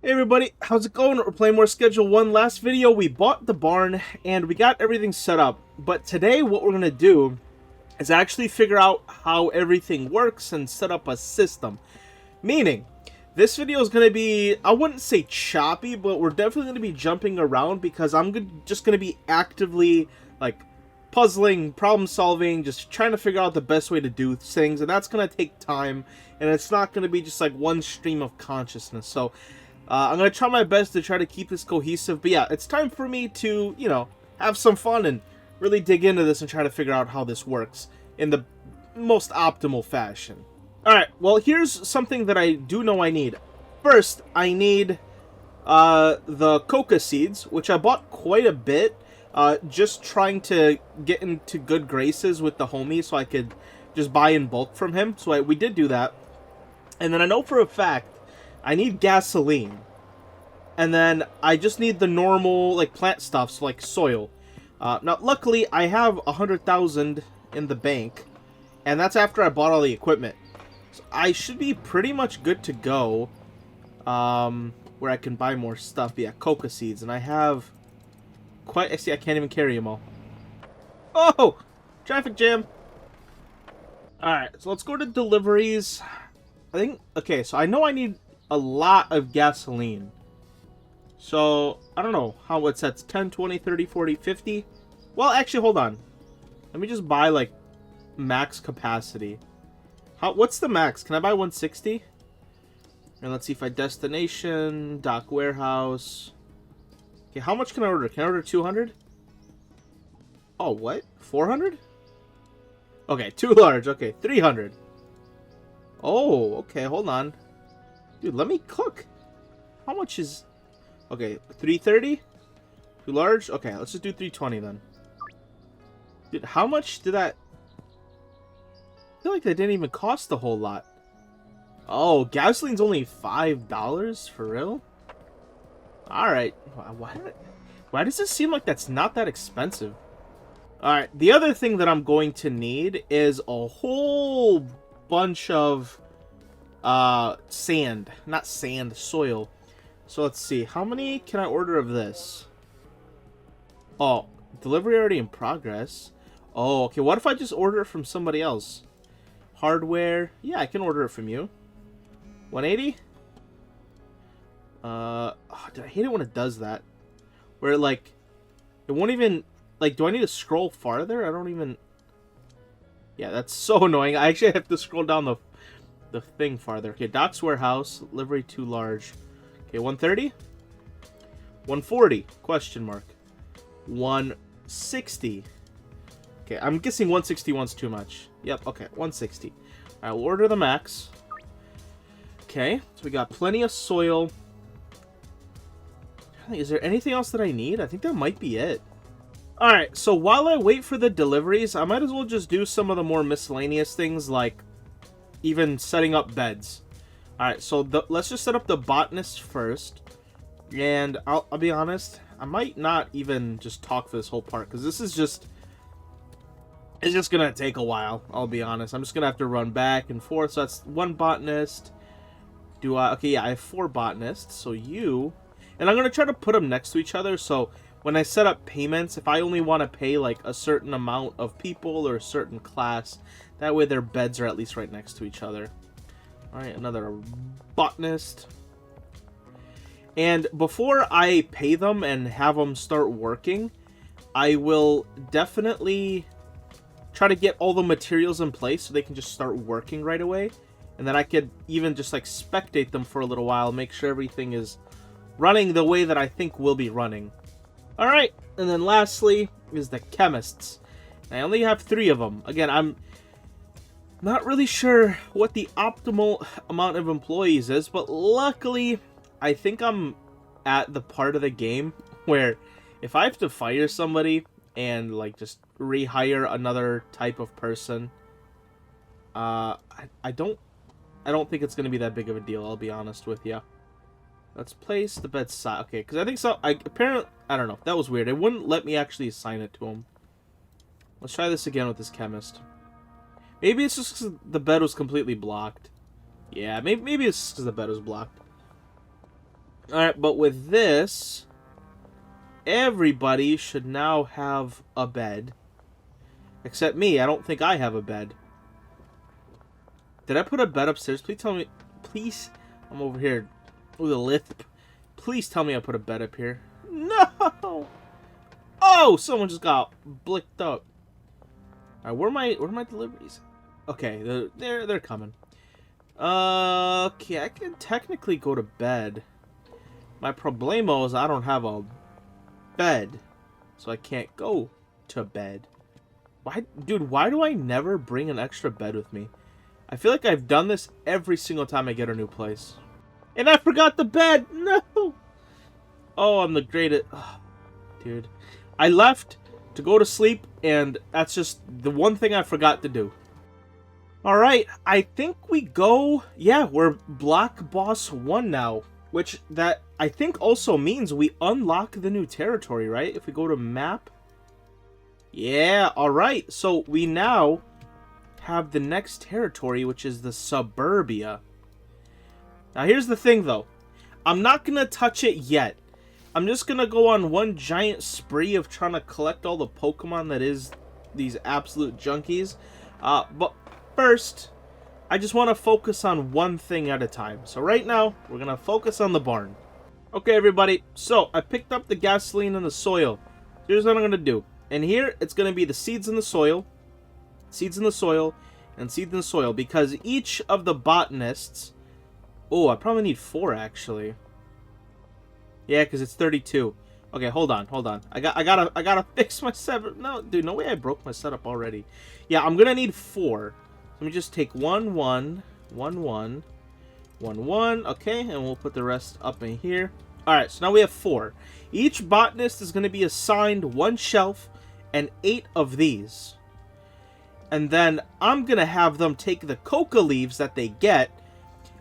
Hey everybody, how's it going? We're playing more Schedule 1. Last video, we bought the barn and we got everything set up. But today, what we're going to do is actually figure out how everything works and set up a system. Meaning, this video is going to be, I wouldn't say choppy, but we're definitely going to be jumping around because I'm just going to be actively, puzzling, problem solving, just trying to figure out the best way to do things. And that's going to take time, and it's not going to be just like one stream of consciousness. So, I'm going to try my best to try to keep this cohesive. But yeah, it's time for me to, have some fun and really dig into this and try to figure out how this works in the most optimal fashion. Alright, well, here's something that I do know I need. First, I need the coca seeds, which I bought quite a bit, just trying to get into good graces with the homie so I could just buy in bulk from him. So we did do that. And then I know for a fact I need gasoline. And then I just need the normal, plant stuff, so, soil. Now, luckily, I have 100,000 in the bank. And that's after I bought all the equipment. So I should be pretty much good to go. Where I can buy more stuff. Yeah, coca seeds. And I have quite... See, I can't even carry them all. Oh! Traffic jam! Alright, so let's go to deliveries. I think... Okay, so I know I need a lot of gasoline. So, I don't know how it sets. 10, 20, 30, 40, 50. Well, actually, hold on. Let me just buy, max capacity. What's the max? Can I buy 160? And let's see if I destination, dock warehouse. Okay, how much can I order? Can I order 200? Oh, what? 400? Okay, too large. Okay, 300. Oh, okay, hold on. Dude, let me cook. How much is... Okay, 330? Too large? Okay, let's just do 320 then. Dude, how much did that... I feel like that didn't even cost a whole lot. Oh, gasoline's only $5? For real? Alright. Why does it seem like that's not that expensive? Alright, the other thing that I'm going to need is a whole bunch of sand. Not sand, soil. So let's see. How many can I order of this? Oh, delivery already in progress. Oh, okay. What if I just order it from somebody else? Hardware. Yeah, I can order it from you. 180? Oh, dude, I hate it when it does that. Where, it won't even... do I need to scroll farther? I don't even... Yeah, that's so annoying. I actually have to scroll down the thing farther. Okay, docks warehouse. Livery too large. Okay, 130? 140? Question mark. 160. Okay, I'm guessing 161's too much. Yep, okay, 160. Alright, we'll order the max. Okay, so we got plenty of soil. Is there anything else that I need? I think that might be it. Alright, so while I wait for the deliveries, I might as well just do some of the more miscellaneous things, like even setting up beds. Alright, so let's just set up the botanist first. And I'll be honest, I might not even just talk for this whole part, because this is just... It's just going to take a while, I'll be honest. I'm just going to have to run back and forth. So that's one botanist. Okay, yeah, I have 4 botanists. So you... And I'm going to try to put them next to each other, so when I set up payments, if I only want to pay, a certain amount of people or a certain class, that way their beds are at least right next to each other. Alright, another botanist. And before I pay them and have them start working, I will definitely try to get all the materials in place so they can just start working right away. And then I could even just, spectate them for a little while, make sure everything is running the way that I think will be running. Alright, and then lastly is the chemists. I only have 3 of them. Again, I'm not really sure what the optimal amount of employees is, but luckily, I think I'm at the part of the game where if I have to fire somebody and, just rehire another type of person, I don't think it's going to be that big of a deal, I'll be honest with you. Let's place the bed side. Okay, because I think so. Apparently, I don't know. That was weird. It wouldn't let me actually assign it to him. Let's try this again with this chemist. Maybe it's just because the bed was completely blocked. Yeah, maybe it's just because the bed was blocked. Alright, but with this, everybody should now have a bed. Except me, I don't think I have a bed. Did I put a bed upstairs? Please tell me. Please. I'm over here with a lisp. Please tell me I put a bed up here. No! Oh! Someone just got blicked up. Alright, where are my deliveries? Okay, they're coming. Okay, I can technically go to bed. My problemo is I don't have a bed. So I can't go to bed. Why, dude, why do I never bring an extra bed with me? I feel like I've done this every single time I get a new place. And I forgot the bed! No! Oh, I'm the greatest. Oh, dude. I left to go to sleep, and that's just the one thing I forgot to do. Alright, I think we go... Yeah, we're Block Boss 1 now. Which, that, I think also means we unlock the new territory, right? If we go to map. Yeah, alright. So, we now have the next territory, which is the Suburbia. Now, here's the thing, though. I'm not going to touch it yet. I'm just going to go on one giant spree of trying to collect all the Pokemon that is these absolute junkies. But first, I just want to focus on one thing at a time. So right now, we're going to focus on the barn. Okay, everybody. So, I picked up the gasoline and the soil. Here's what I'm going to do. And here, it's going to be the seeds in the soil. Seeds in the soil. And seeds in the soil. Because each of the botanists... Oh, I probably need 4, actually. Yeah, because it's 32. Okay, hold on. I gotta fix my setup. No, dude, no way I broke my setup already. Yeah, I'm gonna need 4. Let me just take 1, 1, 1, 1, 1, 1. Okay, and we'll put the rest up in here. Alright, so now we have 4. Each botanist is gonna be assigned 1 shelf and 8 of these. And then I'm gonna have them take the coca leaves that they get.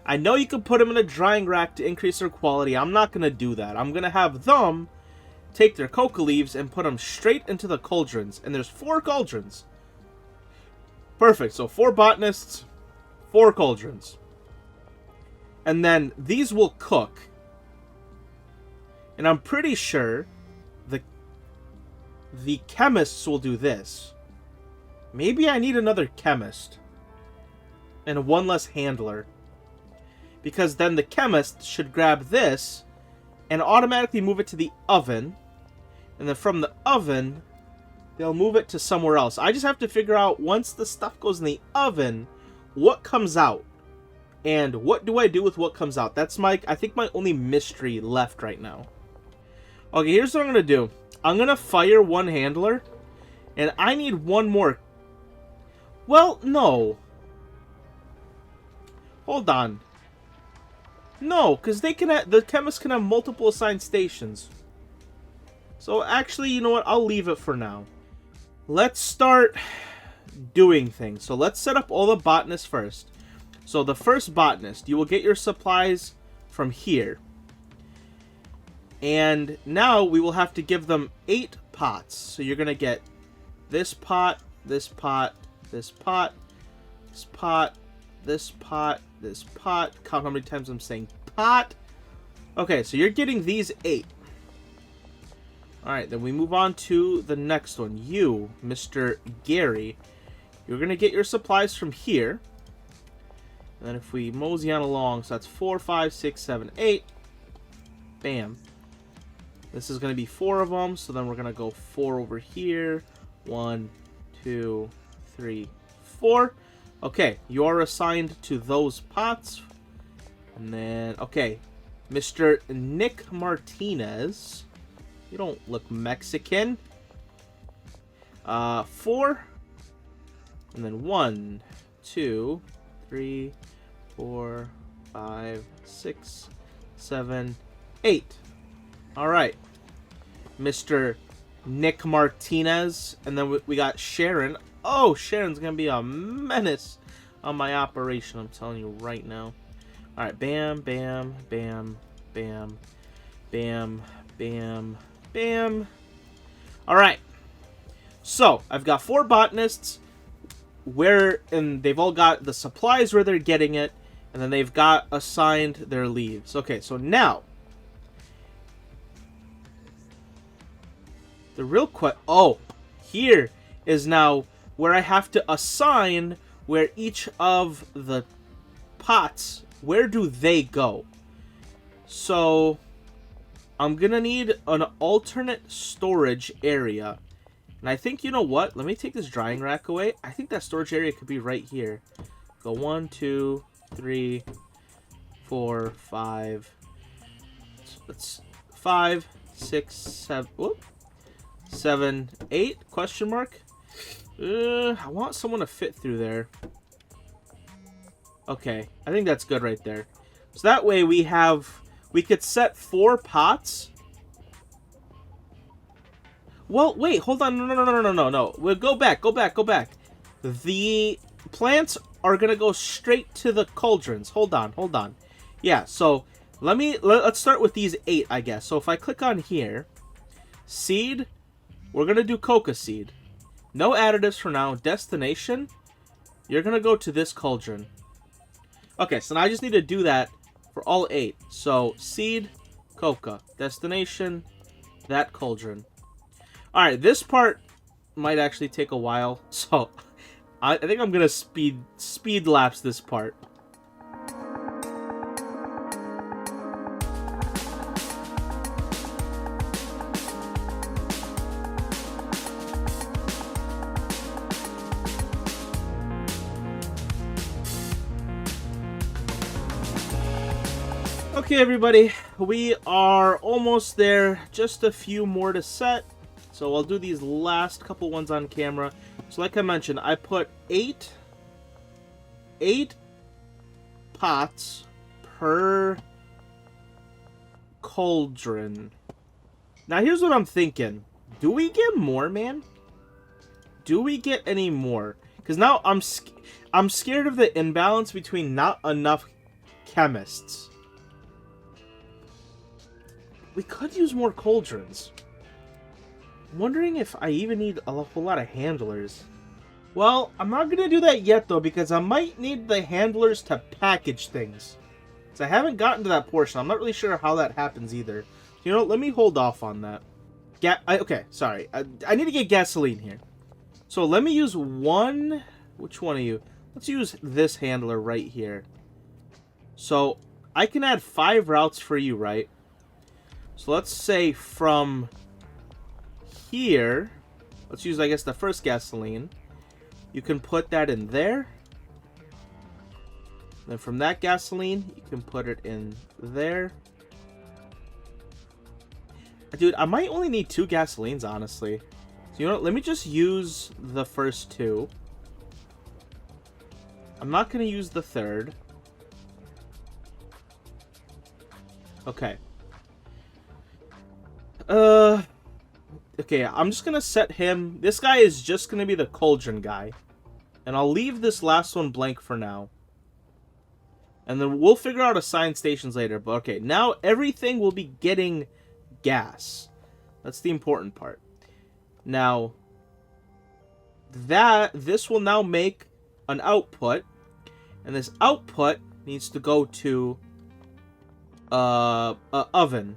I know you can put them in a drying rack to increase their quality. I'm not going to do that. I'm going to have them take their coca leaves and put them straight into the cauldrons. And there's 4 cauldrons. Perfect. So 4 botanists, 4 cauldrons. And then these will cook. And I'm pretty sure the chemists will do this. Maybe I need another chemist. And 1 less handler. Because then the chemist should grab this and automatically move it to the oven. And then from the oven, they'll move it to somewhere else. I just have to figure out, once the stuff goes in the oven, what comes out. And what do I do with what comes out? That's I think my only mystery left right now. Okay, here's what I'm going to do. I'm going to fire 1 handler. And I need 1 more. Well, no. Hold on. No, because they can the chemists can have multiple assigned stations. So actually, you know what? I'll leave it for now. Let's start doing things. So let's set up all the botanists first. So the first botanist, you will get your supplies from here. And now we will have to give them 8 pots. So you're going to get this pot, this pot, this pot, this pot, this pot, this pot. Count how many times I'm saying pot. Okay, so you're getting these 8. Alright, then we move on to the next one. You, Mr. Gary, you're going to get your supplies from here. And then if we mosey on along, so that's 4, 5, 6, 7, 8. Bam. This is going to be 4 of them, so then we're going to go 4 over here. 1, 2, 3, 4. Okay, you are assigned to those pots. And then, okay, Mr. Nick Martinez. You don't look Mexican. 4. And then 1, 2, 3, 4, 5, 6, 7, 8. Alright. Mr. Nick Martinez. And then we got Sharon. Oh, Sharon's going to be a menace on my operation, I'm telling you right now. Alright, bam, bam, bam, bam, bam, bam, bam. Alright. So, I've got 4 botanists, and they've all got the supplies where they're getting it, and then they've got assigned their leaves. Okay, so now, The real oh, here is now where I have to assign where each of the pots, where do they go? So I'm gonna need an alternate storage area. And I think, you know what? Let me take this drying rack away. I think that storage area could be right here. Go 1, 2, 3, 4, 5. Let's 5, 6, 7. Whoop. 7, 8? Question mark. I want someone to fit through there. Okay, I think that's good right there. So that way we could set 4 pots. Well, wait, hold on. No. We'll go back. The plants are gonna go straight to the cauldrons. Hold on. Yeah, so let's start with these 8, I guess. So if I click on here, seed, we're gonna do coca seed. No additives for now. Destination, you're gonna go to this cauldron. Okay, so now I just need to do that for all 8. So seed, coca, destination, that cauldron. Alright, this part might actually take a while, so I think I'm gonna speed lapse this part. Okay, everybody, we are almost there. Just a few more to set. So I'll do these last couple ones on camera. So like I mentioned, I put 8 pots per cauldron. Now here's what I'm thinking. Do we get more, man? Do we get any more? Because now I'm scared of the imbalance between not enough chemists. We could use more cauldrons. I'm wondering if I even need a whole lot of handlers. Well, I'm not going to do that yet, though, because I might need the handlers to package things. So I haven't gotten to that portion. I'm not really sure how that happens either. You know, let me hold off on that. Okay, sorry. I need to get gasoline here. So let me use one... Which one of you? Let's use this handler right here. So I can add 5 routes for you, right? So let's say from here, let's use, I guess, the first gasoline. You can put that in there. Then from that gasoline, you can put it in there. Dude, I might only need 2 gasolines, honestly. So, you know what? Let me just use the first 2. I'm not going to use the third. Okay. Okay, I'm just gonna set him... This guy is just gonna be the cauldron guy. And I'll leave this last one blank for now. And then we'll figure out assigned stations later. But okay, now everything will be getting gas. That's the important part. Now, this will now make an output. And this output needs to go to an oven.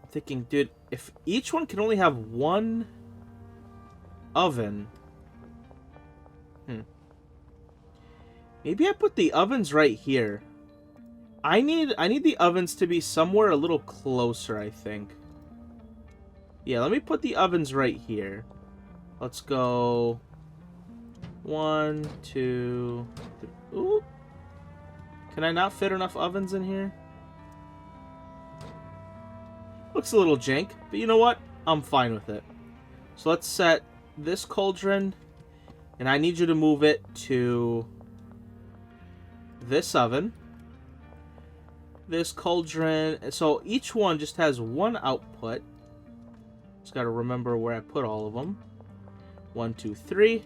I'm thinking, dude, if each one can only have 1 oven... Maybe I put the ovens right here. I need the ovens to be somewhere a little closer, I think. Yeah, let me put the ovens right here. Let's go 1, 2, 3. Ooh. Can I not fit enough ovens in here? Looks a little jank, but you know what? I'm fine with it. So let's set this cauldron, and I need you to move it to this oven. This cauldron. So each one just has 1 output. Just gotta remember where I put all of them. 1, 2, 3.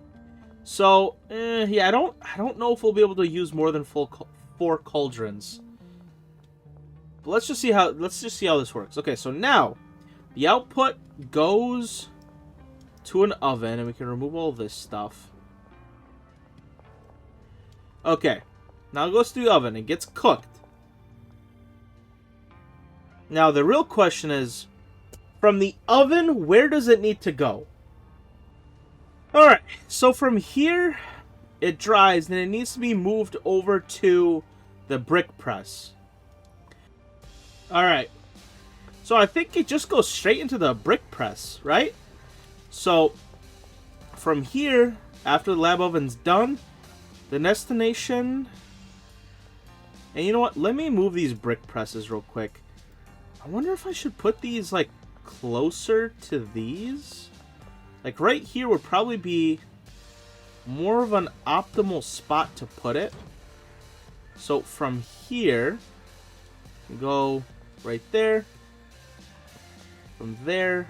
So yeah, I don't know if we'll be able to use more than 4 cauldrons. But let's just see how this works. Okay, so now the output goes to an oven, and we can remove all this stuff. Okay, now it goes to the oven and gets cooked. Now the real question is, From the oven, where does it need to go? Alright, so from here, it dries, and it needs to be moved over to the brick press. Alright, so I think it just goes straight into the brick press, right? So, from here, after the lab oven's done, the destination... And you know what? Let me move these brick presses real quick. I wonder if I should put these, like, closer to these? Like, right here would probably be more of an optimal spot to put it. So, from here, go right there. From there.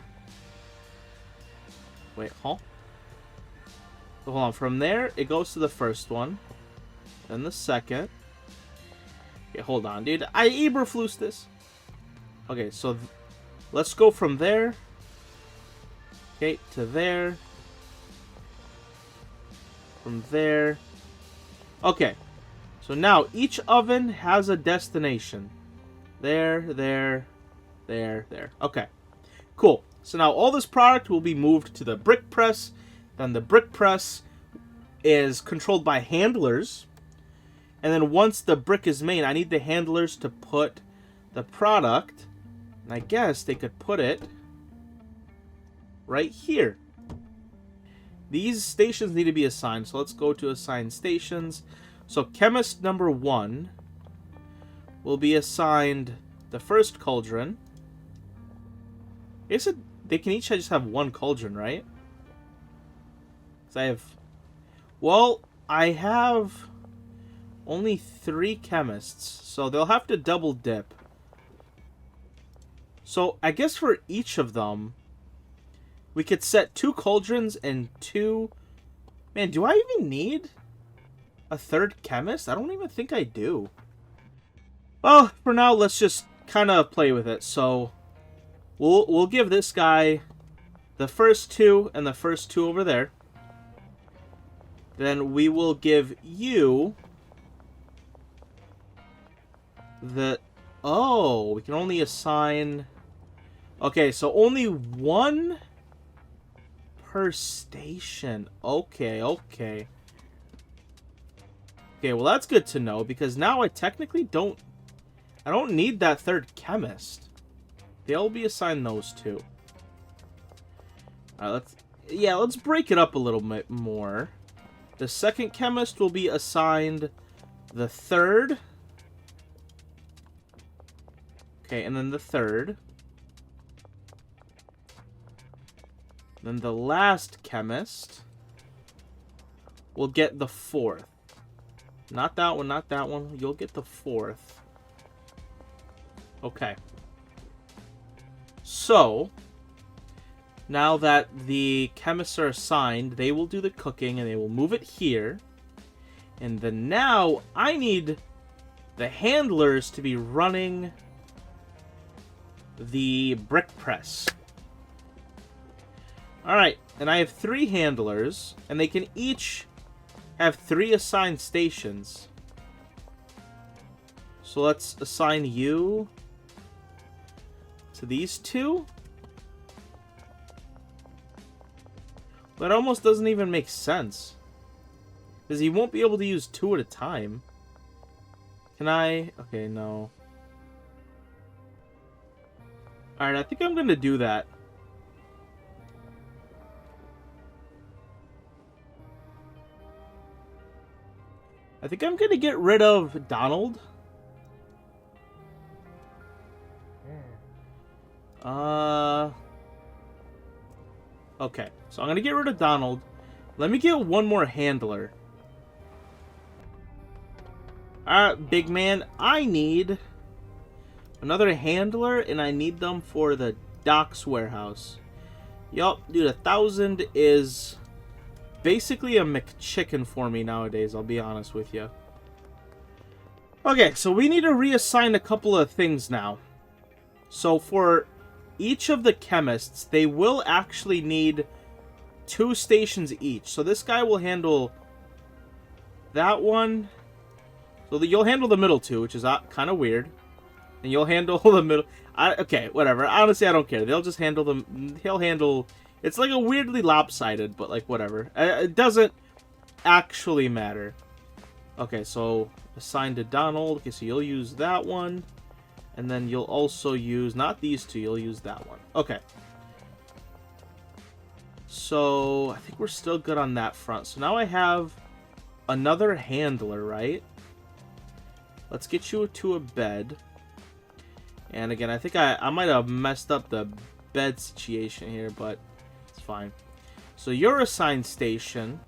Wait, huh? So, hold on. From there, it goes to the first one. Then the second. Okay, hold on, dude. I Eberflus this. Okay, so let's go from there. Okay, to there. From there. Okay. So now each oven has a destination. There, there, there, there. Okay. Cool. So now all this product will be moved to the brick press. Then the brick press is controlled by handlers. And then once the brick is made, I need the handlers to put the product. And I guess they could put it right here. These stations need to be assigned. So let's go to assign stations. So chemist number 1 will be assigned the first cauldron. They can each just have one cauldron, right? So I have only 3 chemists, so they'll have to double dip. So I guess for each of them, we could set 2 cauldrons and 2... Man, do I even need a 3rd chemist? I don't even think I do. Well, for now, let's just kind of play with it. So we'll give this guy the first 2 and the first 2 over there. Then we will give you the... Oh, we can only assign... Okay, so only 1 per station. Okay, okay. Okay, well that's good to know, because now I technically don't... I don't need that 3rd chemist. They'll be assigned those 2. Alright, let's break it up a little bit more. The 2nd chemist will be assigned the 3rd. Okay, and then the 3rd. Then the last chemist will get the 4th. Not that one, not that one. You'll get the 4th. Okay. So, now that the chemists are assigned, they will do the cooking and they will move it here. And then now, I need the handlers to be running the brick press. Alright, and I have 3 handlers, and they can each have 3 assigned stations. So let's assign you to these 2. That almost doesn't even make sense, because he won't be able to use 2 at a time. Can I? Okay, no. Alright, I think I'm gonna do that. I think I'm gonna get rid of Donald. Okay, so I'm gonna get rid of Donald. Let me get 1 more handler. Alright, big man, I need another handler, and I need them for the docks warehouse. Yup, dude, 1,000 is basically a McChicken for me nowadays, I'll be honest with you. Okay, so we need to reassign a couple of things now. So for each of the chemists, they will actually need 2 stations each. So this guy will handle that one. So you'll handle the middle 2, which is kind of weird. And you'll handle the middle. Okay, whatever. Honestly, I don't care. They'll just handle them. He'll handle. It's like a weirdly lopsided, but like whatever. It doesn't actually matter. Okay, so assign to Donald. Okay, so you'll use that one. And then you'll also use, not these two, you'll use that one. Okay. So, I think we're still good on that front. So now I have another handler, right? Let's get you to a bed. And again, I think I might have messed up the bed situation here, but it's fine. So you're assigned station.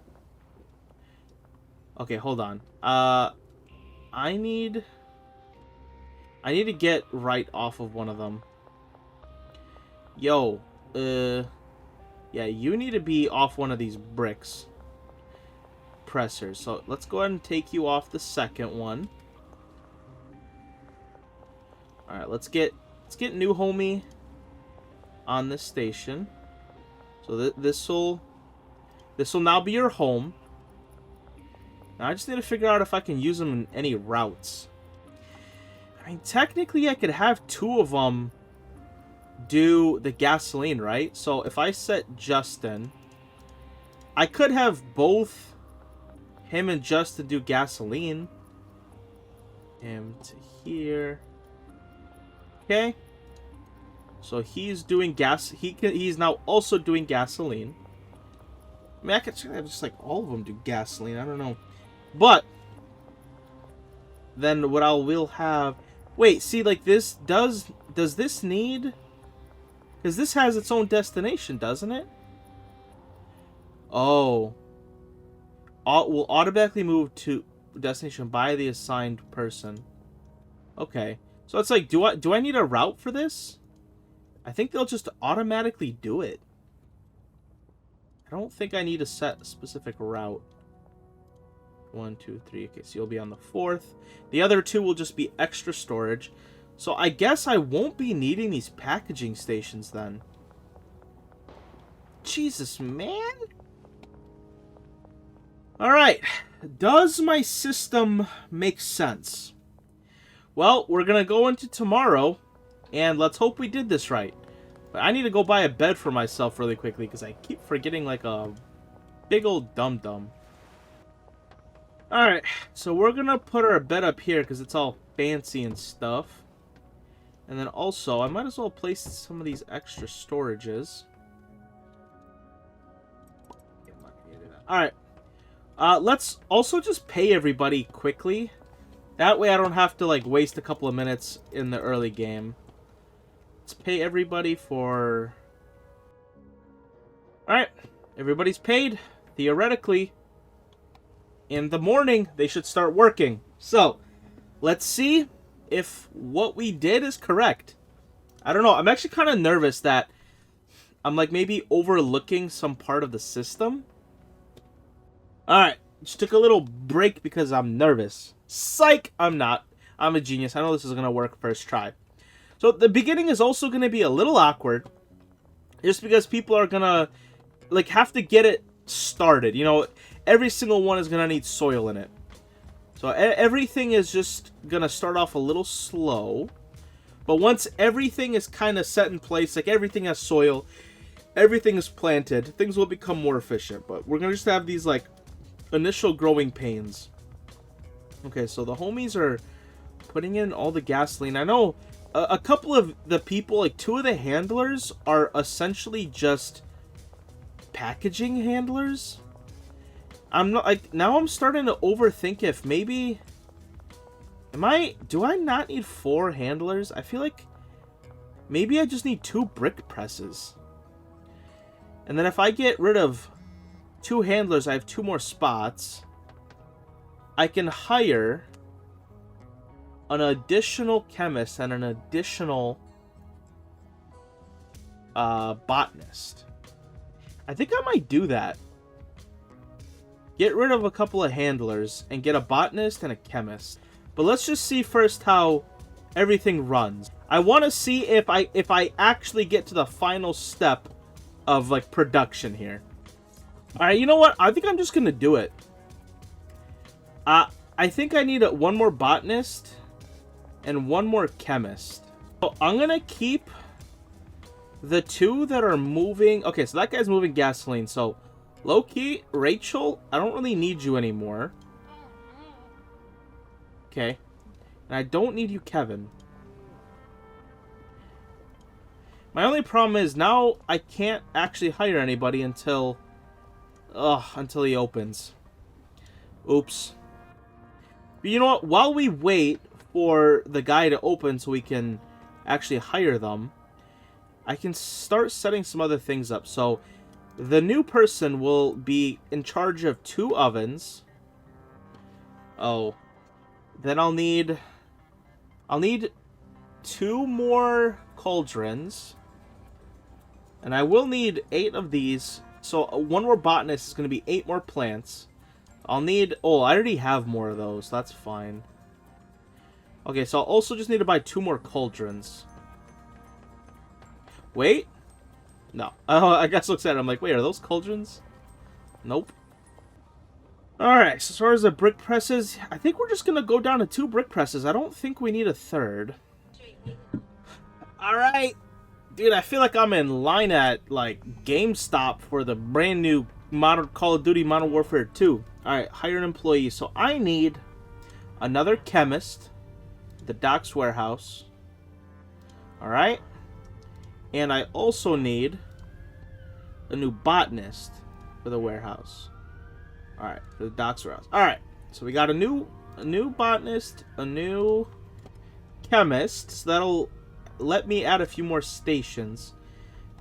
Okay, hold on. I need to get right off of one of them. Yo, yeah, you need to be off one of these bricks. Pressers. So let's go ahead and take you off the second one. Alright, let's get new homie on this station. So this'll now be your home. Now I just need to figure out if I can use them in any routes. I mean, technically I could have two of them do the gasoline, right? So if I set Justin, I could have both him and Justin do gasoline. Him to here. Okay. So he's doing gas. He's now also doing gasoline. I mean, I could have just like all of them do gasoline. I don't know. But then what I will have... Wait, see, like this does this need... Because this has its own destination, doesn't it? Oh. Will automatically move to destination by the assigned person. Okay. So it's like, do I need a route for this? I think they'll just automatically do it. I don't think I need to set a specific route. 1, 2, 3. Okay, so you'll be on the 4th. The other two will just be extra storage. So I guess I won't be needing these packaging stations then. Jesus, man. Alright. Does my system make sense? Well, we're going to go into tomorrow, and let's hope we did this right. But I need to go buy a bed for myself really quickly, because I keep forgetting like a big old dum-dum. Alright, so we're going to put our bed up here, because it's all fancy and stuff. And then also, I might as well place some of these extra storages. Alright. Let's also just pay everybody quickly. That way I don't have to like waste a couple of minutes in the early game. Let's pay everybody for... Alright, everybody's paid. Theoretically, in the morning, they should start working. So, let's see if what we did is correct. I don't know. I'm actually kind of nervous that I'm like maybe overlooking some part of the system. Alright, just took a little break because I'm nervous. Psych! I'm not. I'm a genius. I know this is going to work first try. So the beginning is also going to be a little awkward. Just because people are going to like have to get it started. You know, every single one is going to need soil in it. So everything is just going to start off a little slow. But once everything is kind of set in place, like everything has soil, everything is planted, things will become more efficient. But we're going to just have these like initial growing pains. Okay, so the homies are putting in all the gasoline. I know a couple of the people, like 2 of the handlers are essentially just packaging handlers. I'm not like, now I'm starting to overthink if maybe do I not need 4 handlers? I feel like maybe I just need 2 brick presses. And then if I get rid of 2 handlers, I have 2 more spots. I can hire an additional chemist and an additional botanist. I think I might do that. Get rid of a couple of handlers and get a botanist and a chemist. But let's just see first how everything runs. I want to see if I actually get to the final step of like production here. All right, you know what? I think I'm just gonna do it. I think I need one more botanist and one more chemist. So I'm gonna keep the two that are moving. Okay, so that guy's moving gasoline. So low-key, Rachel, I don't really need you anymore. Okay. And I don't need you, Kevin. My only problem is now I can't actually hire anybody until he opens. Oops. But you know what? While we wait for the guy to open so we can actually hire them, I can start setting some other things up. So the new person will be in charge of 2 ovens. Oh. Then I'll need 2 more cauldrons. And I will need 8 of these. So 1 more botanist is going to be 8 more plants. I'll need... Oh, I already have more of those. That's fine. Okay, so I'll also just need to buy 2 more cauldrons. Wait. No. Oh, I guess looks at it. I'm like, wait, are those cauldrons? Nope. Alright, so as far as the brick presses, I think we're just going to go down to 2 brick presses. I don't think we need a 3rd. Alright. Dude, I feel like I'm in line at, like, GameStop for the brand new Call of Duty Modern Warfare 2. Alright, hire an employee. So I need another chemist, the docks warehouse. Alright. And I also need a new botanist for the warehouse. Alright, for the docks warehouse. Alright, so we got a new botanist, a new chemist. So that'll let me add a few more stations.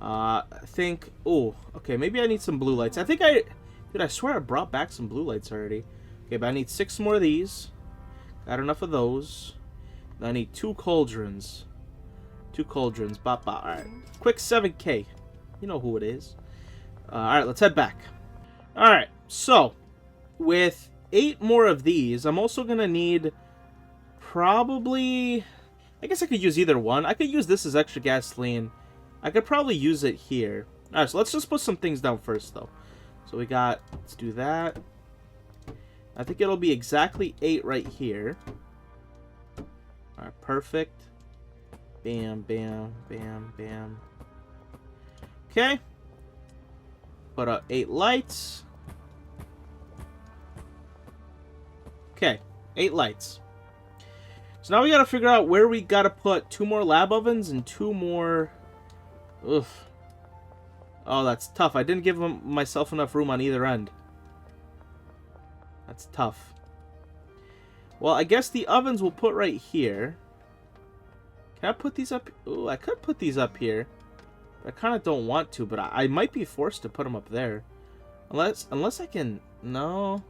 I think... Oh, okay, maybe I need some blue lights. I think Dude, I swear I brought back some blue lights already. Okay, but I need 6 more of these. Got enough of those. Then I need 2 cauldrons. 2 cauldrons. Bop, bop. Alright. Quick 7K. You know who it is. Alright, let's head back. Alright, so with 8 more of these, I'm also going to need probably... I guess I could use either one. I could use this as extra gasoline. I could probably use it here. Alright, so let's just put some things down first, though. So we got... Let's do that. I think it'll be exactly 8 right here. Alright, perfect. Bam, bam, bam, bam. Okay. Put up 8 lights. Okay, 8 lights. So now we gotta figure out where we gotta put 2 more lab ovens and 2 more... Ugh. Oh, that's tough. I didn't give myself enough room on either end. That's tough. Well, I guess the ovens we'll put right here. Can I put these up? Ooh, I could put these up here. I kind of don't want to, but I might be forced to put them up there. Unless I can... No.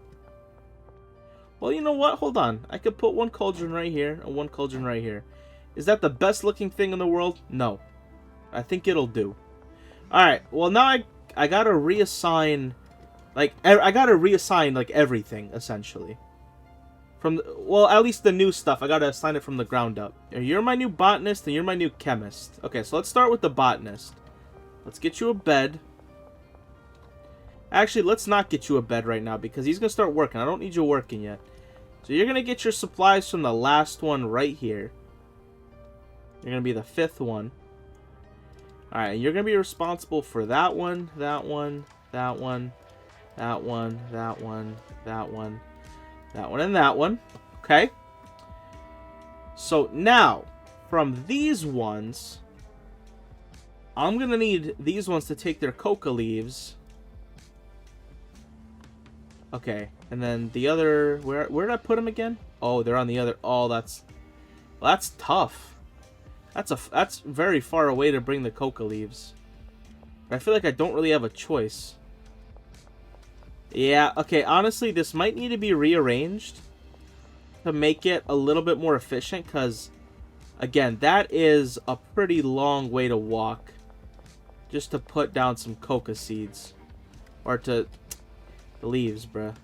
Well, you know what? Hold on. I could put 1 cauldron right here and 1 cauldron right here. Is that the best looking thing in the world? No. I think it'll do. Alright, well now I gotta reassign... Like, I gotta reassign, like, everything, essentially. Well, at least the new stuff. I gotta assign it from the ground up. You're my new botanist and you're my new chemist. Okay, so let's start with the botanist. Let's get you a bed. Actually, let's not get you a bed right now because he's gonna start working. I don't need you working yet. So you're gonna get your supplies from the last one right here. You're gonna be the 5th one. Alright, you're gonna be responsible for that one, that one, that one, that one, that one, that one, that one, and that one. Okay. So now, from these ones, I'm gonna need these ones to take their coca leaves. Okay, and then the other... Where did I put them again? Oh, they're on the other... Oh, that's tough. That's very far away to bring the coca leaves. I feel like I don't really have a choice. Yeah, okay, honestly, this might need to be rearranged to make it a little bit more efficient, because, again, that is a pretty long way to walk just to put down some coca seeds. Or to... The leaves, bruh.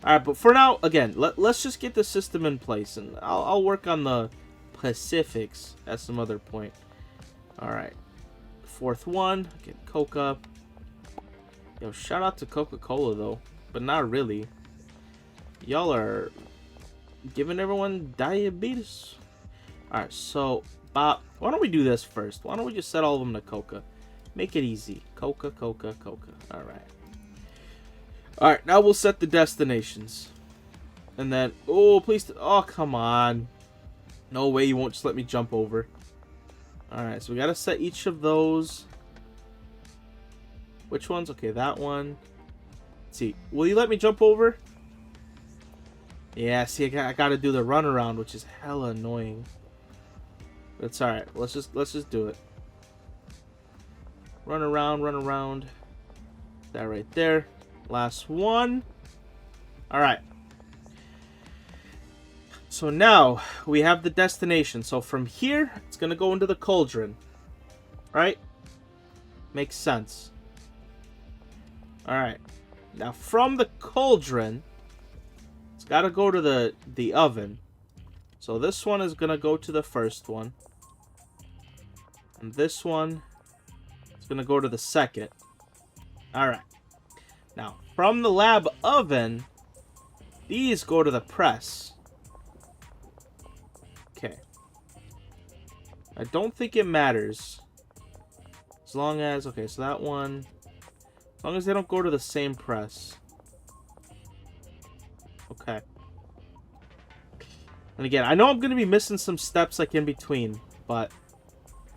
Alright, but for now, again, let's just get the system in place, and I'll work on the Pacifics at some other point. Alright. 4th one, get coca. Yo, shout out to Coca-Cola, though. But not really. Y'all are giving everyone diabetes. Alright, so, why don't we do this first? Why don't we just set all of them to coca? Make it easy. Coca, coca, coca. Alright. Alright, now we'll set the destinations. And then, oh, please, oh, come on. No way you won't just let me jump over. Alright, so we gotta set each of those. Which ones? Okay, that one. Let's see. Will you let me jump over? Yeah, see, I gotta do the runaround, which is hella annoying. That's alright. Let's just do it. Run around. That right there. Last one. Alright. So now we have the destination. So from here, it's gonna go into the cauldron. Right? Makes sense. Alright. Now from the cauldron, it's gotta go to the oven. So this one is gonna go to the first one. And this one is gonna go to the second. Alright. Now, from the lab oven, these go to the press. Okay. I don't think it matters. As long as, okay, so that one, as long as they don't go to the same press. Okay. And again, I know I'm going to be missing some steps like in between, but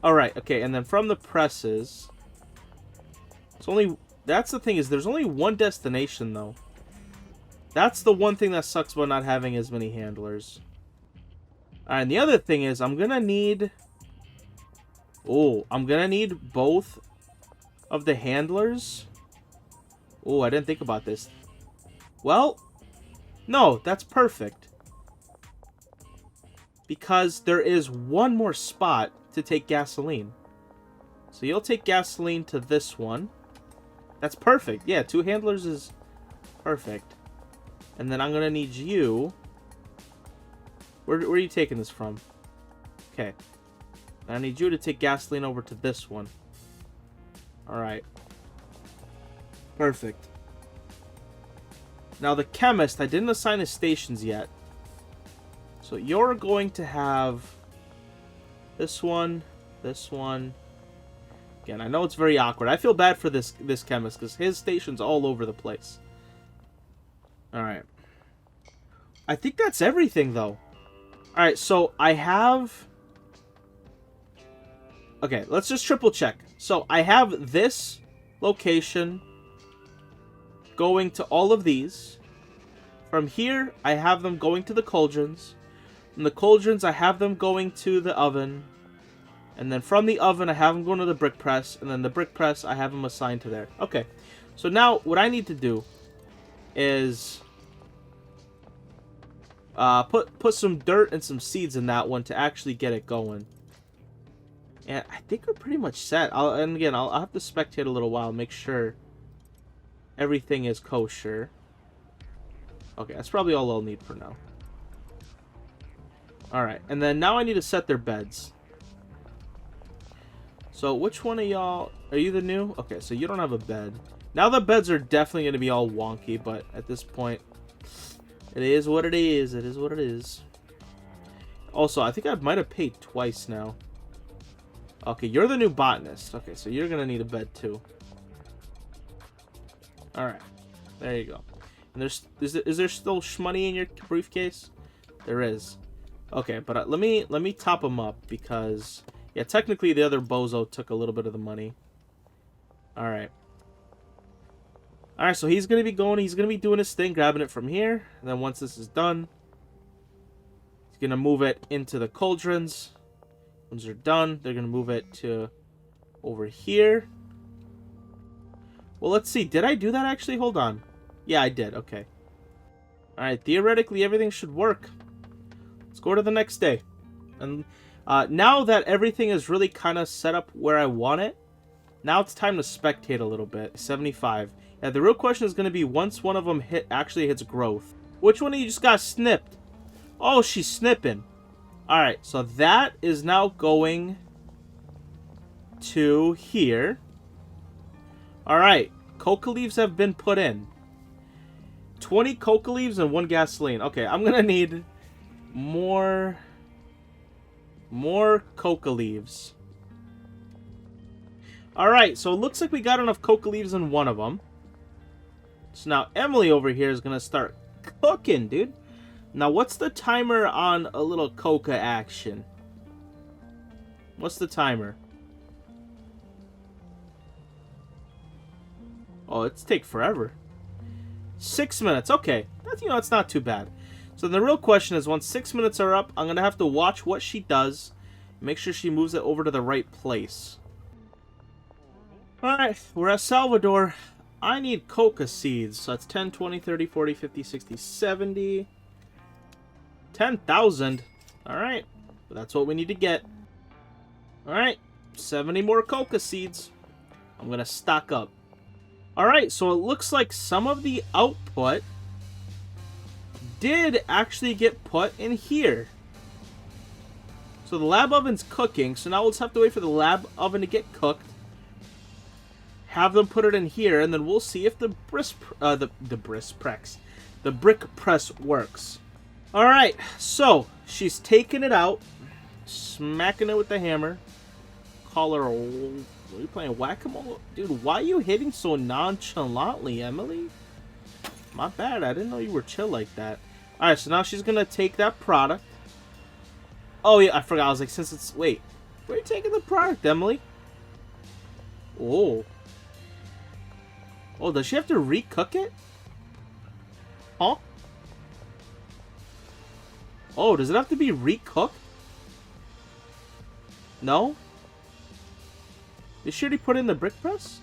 alright, okay, and then from the presses, it's only, that's the thing is there's only one destination though. That's the one thing that sucks about not having as many handlers. Alright, and the other thing is I'm going to need, I'm going to need both of the handlers. Oh, I didn't think about this. Well, no, that's perfect. Because there is one more spot to take gasoline. So you'll take gasoline to this one. That's perfect. Yeah, 2 handlers is perfect. And then I'm going to need you. Where are you taking this from? Okay. I need you to take gasoline over to this one. Alright. Perfect. Now the chemist, I didn't assign his stations yet. So you're going to have this one. Again, I know it's very awkward. I feel bad for this chemist because his station's all over the place. Alright. I think that's everything though. Alright, so I have... Okay, let's just triple check. So I have this location going to all of these. From here, I have them going to the cauldrons. From the cauldrons, I have them going to the oven. And then from the oven, I have them going to the brick press. And then the brick press, I have them assigned to there. Okay, so now what I need to do is put some dirt and some seeds in that one to actually get it going. And I think we're pretty much set. I'll have to spectate a little while, make sure everything is kosher. Okay, that's probably all I'll need for now. Alright, and then now I need to set their beds. So which one of y'all... Are you the new? Okay, so you don't have a bed. Now the beds are definitely going to be all wonky, but at this point, it is what it is. It is what it is. Also, I think I might have paid twice now. Okay, you're the new botanist. Okay, so you're going to need a bed too. Alright, there you go. And is there still shmoney in your briefcase? There is. Okay, but let me top him up because, yeah, technically the other bozo took a little bit of the money. Alright. Alright, so he's going to be going, he's going to be doing his thing, grabbing it from here. And then once this is done, he's going to move it into the cauldrons. Once they're done, they're going to move it to over here. Well, let's see. Did I do that actually? Hold on. Yeah, I did. Okay. Alright, theoretically, everything should work. Let's go to the next day. And now that everything is really kind of set up where I want it, now it's time to spectate a little bit. 75. Yeah, the real question is going to be once one of them actually hits growth. Which one of you just got snipped? Oh, she's snipping. Alright, so that is now going to here. Alright, coca leaves have been put in. 20 coca leaves and 1 gasoline. Okay, I'm going to need more More coca leaves. Alright, so it looks like we got enough coca leaves in one of them. So now Emily over here is going to start cooking, dude. Now, what's the timer on a little coca action? What's the timer? Oh, it's take forever. 6 minutes. Okay. That's, you know, it's not too bad. So the real question is, once 6 minutes are up, I'm going to have to watch what she does. Make sure she moves it over to the right place. Alright, we're at Salvador. I need coca seeds. So that's 10, 20, 30, 40, 50, 60, 70. 10,000. Alright. That's what we need to get. Alright. 70 more coca seeds. I'm going to stock up. Alright, so it looks like some of the output did actually get put in here. So the lab oven's cooking, so now we'll just have to wait for the lab oven to get cooked. Have them put it in here, and then we'll see if the brick press works. Alright, so she's taking it out, smacking it with the hammer. Call her, are you playing whack-a-mole? Dude, why are you hitting so nonchalantly, Emily? My bad, I didn't know you were chill like that. Alright, so now she's gonna take that product. Oh yeah, I forgot, I was like, since it's, wait. Where are you taking the product, Emily? Oh. Oh, does she have to recook it? Huh? Oh, does it have to be recooked? No? Did she already put in the brick press?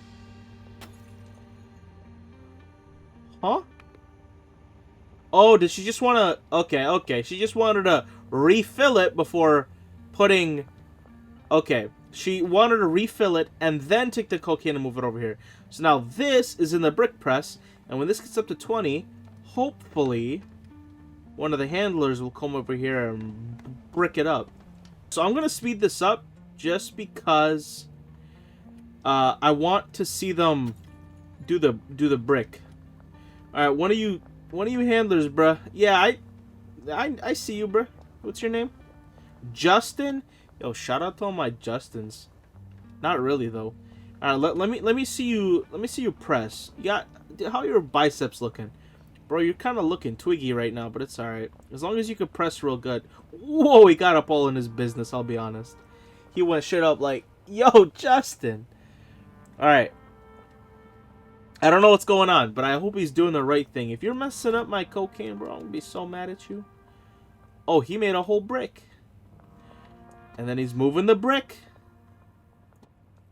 Huh? Oh, did she just want to... Okay. She just wanted to refill it before putting... Okay. She wanted to refill it and then take the cocaine and move it over here. So now this is in the brick press. And when this gets up to 20, hopefully one of the handlers will come over here and brick it up. So I'm going to speed this up just because I want to see them do the brick. All right, one of you handlers, bruh. Yeah, I see you, bruh. What's your name? Justin. Yo, shout out to all my Justins. Not really though. All right, let me see you. Let me see you press. You got, how are your biceps looking, bro? You're kind of looking twiggy right now, but it's all right as long as you can press real good. Whoa, he got up all in his business. I'll be honest. He went straight up like, yo, Justin. All right. I don't know what's going on, but I hope he's doing the right thing. If you're messing up my cocaine, bro, I'm gonna be so mad at you. Oh, he made a whole brick. And then he's moving the brick.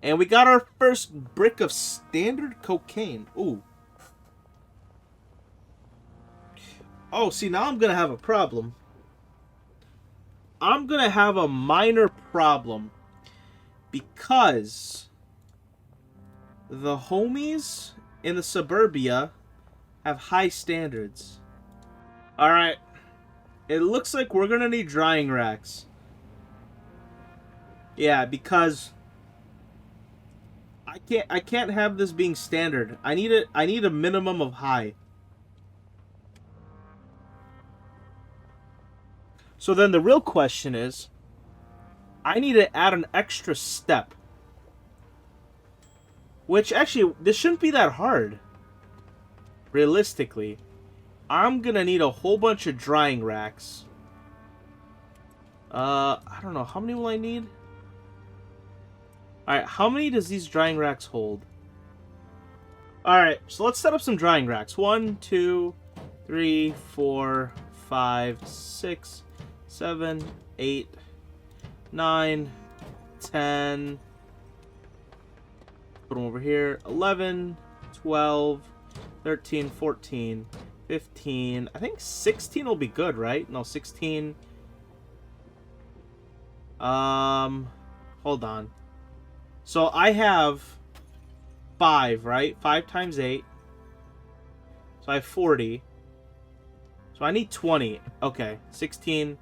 And we got our first brick of standard cocaine. Ooh. Oh, see, now I'm gonna have a problem. I'm gonna have a minor problem. Because the homies in the suburbia have high standards. Alright. It looks like we're gonna need drying racks. Yeah, because I can't have this being standard. I need a minimum of high. So then the real question is, I need to add an extra step. Which, actually, this shouldn't be that hard. Realistically. I'm gonna need a whole bunch of drying racks. I don't know. How many will I need? Alright, how many does these drying racks hold? Alright, so let's set up some drying racks. 1, 2, 3, 4, 5, 6, 7, 8, 9, 10... Put them over here. 11, 12, 13, 14, 15. I think 16 will be good, right? No, 16. Hold on. So I have 5, right? 5 times 8. So I have 40. So I need 20. Okay. 16,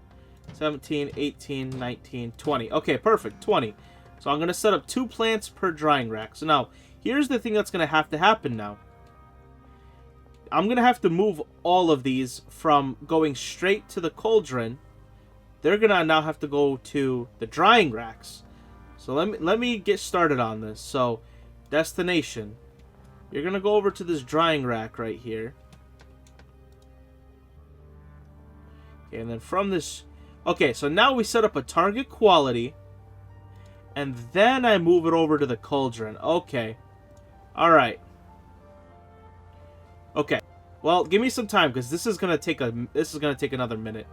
17, 18, 19, 20. Okay, perfect. 20. So I'm going to set up 2 plants per drying rack. So now, here's the thing that's going to happen now. I'm going to have to move all of these from going straight to the cauldron they're gonna now have to go to the drying racks. So let me get started on this. So, destination. You're gonna go over to this drying rack right here. Okay, and then from this... Okay, so now we set up a target quality. And then I move it over to the cauldron. Okay. Alright. Okay. Well, give me some time, because this is gonna take another minute.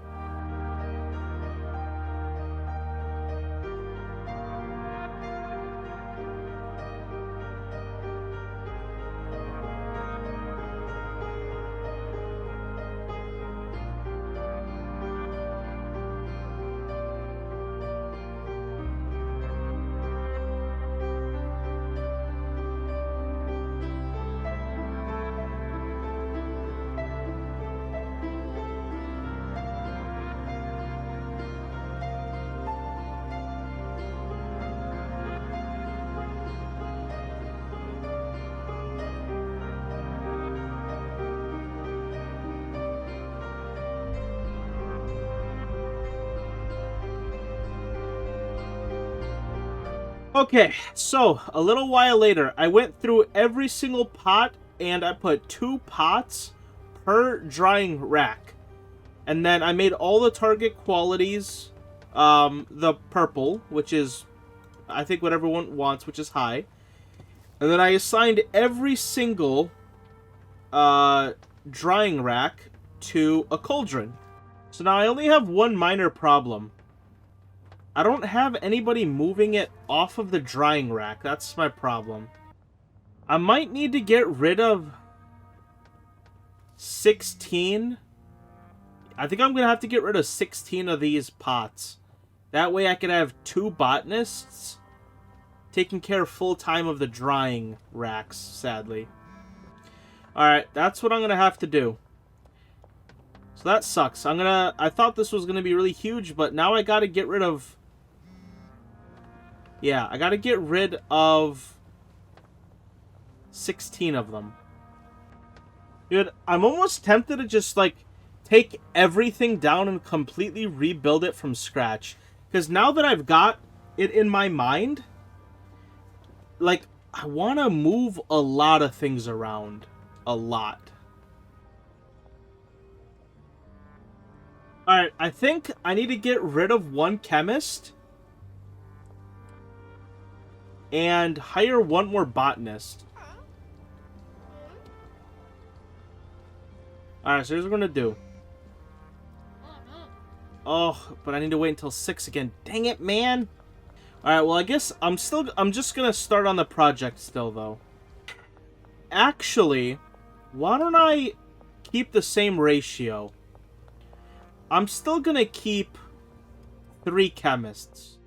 Okay, so a little while later, I went through every single pot and I put 2 pots per drying rack. And then I made all the target qualities the purple, which is, I think, what everyone wants, which is high. And then I assigned every single drying rack to a cauldron. So now I only have one minor problem. I don't have anybody moving it off of the drying rack. That's my problem. I might need to get rid of 16. I think I'm going to have to get rid of 16 of these pots. That way I could have 2 botanists taking care full-time of the drying racks, sadly. Alright, that's what I'm going to have to do. So that sucks. I thought this was going to be really huge, but now I got to get rid of... Yeah, I got to get rid of 16 of them. Dude, I'm almost tempted to just, like, take everything down and completely rebuild it from scratch. Because now that I've got it in my mind, like, I want to move a lot of things around. A lot. Alright, I think I need to get rid of 1 chemist. And hire 1 more botanist. Alright, so here's what we're gonna do. Oh, but I need to wait until 6 again. Dang it, man! Alright, well, I guess I'm just gonna start on the project still, though. Actually, why don't I keep the same ratio? I'm still gonna keep 3 chemists.